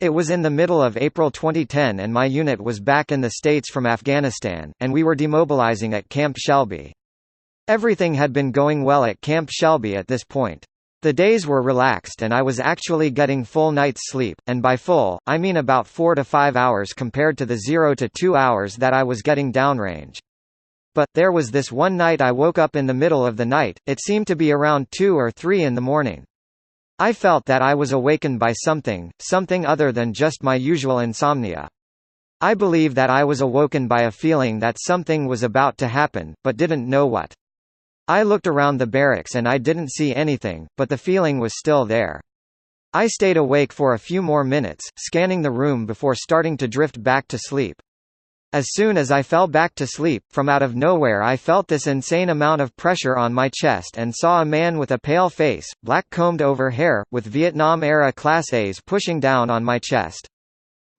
It was in the middle of April 2010 and my unit was back in the States from Afghanistan, and we were demobilizing at Camp Shelby. Everything had been going well at Camp Shelby at this point. The days were relaxed and I was actually getting full night's sleep, and by full, I mean about 4 to 5 hours compared to the 0 to 2 hours that I was getting downrange. But, there was this one night I woke up in the middle of the night, it seemed to be around 2 or 3 in the morning. I felt that I was awakened by something other than just my usual insomnia. I believe that I was awoken by a feeling that something was about to happen, but didn't know what. I looked around the barracks and I didn't see anything, but the feeling was still there. I stayed awake for a few more minutes, scanning the room before starting to drift back to sleep. As soon as I fell back to sleep, from out of nowhere I felt this insane amount of pressure on my chest and saw a man with a pale face, black combed-over hair, with Vietnam-era Class A's pushing down on my chest.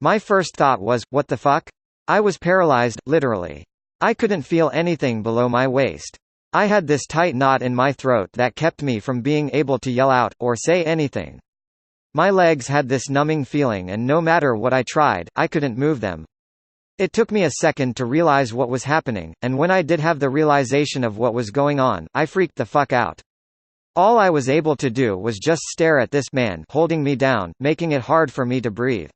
My first thought was, what the fuck? I was paralyzed, literally. I couldn't feel anything below my waist. I had this tight knot in my throat that kept me from being able to yell out, or say anything. My legs had this numbing feeling and no matter what I tried, I couldn't move them. It took me a second to realize what was happening, and when I did have the realization of what was going on, I freaked the fuck out. All I was able to do was just stare at this man holding me down, making it hard for me to breathe.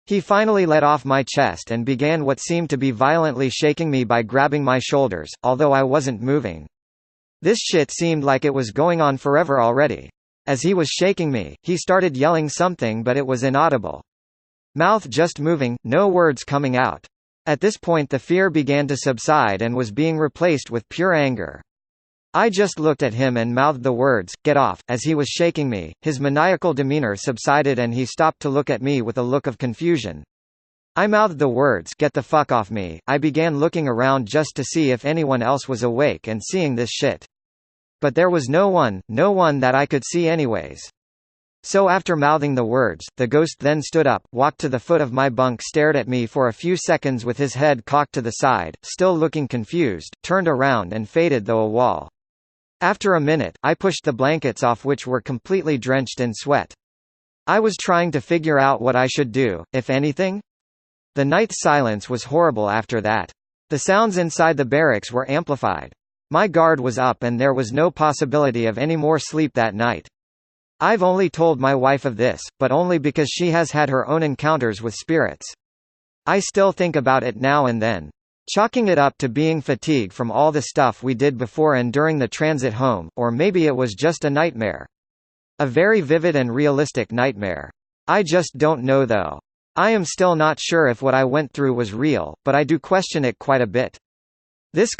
He finally let off my chest and began what seemed to be violently shaking me by grabbing my shoulders, although I wasn't moving. This shit seemed like it was going on forever already. As he was shaking me, he started yelling something but it was inaudible. Mouth just moving, no words coming out. At this point the fear began to subside and was being replaced with pure anger. I just looked at him and mouthed the words, "Get off," as he was shaking me. His maniacal demeanor subsided and he stopped to look at me with a look of confusion. I mouthed the words, "Get the fuck off me." I began looking around just to see if anyone else was awake and seeing this shit. But there was no one that I could see anyways. So after mouthing the words, the ghost then stood up, walked to the foot of my bunk, stared at me for a few seconds with his head cocked to the side, still looking confused, turned around and faded through a wall. After a minute, I pushed the blankets off which were completely drenched in sweat. I was trying to figure out what I should do, if anything. The night silence was horrible after that. The sounds inside the barracks were amplified. My guard was up and there was no possibility of any more sleep that night. I've only told my wife of this, but only because she has had her own encounters with spirits. I still think about it now and then. Chalking it up to being fatigue from all the stuff we did before and during the transit home, or maybe it was just a nightmare. A very vivid and realistic nightmare. I just don't know though. I am still not sure if what I went through was real, but I do question it quite a bit. This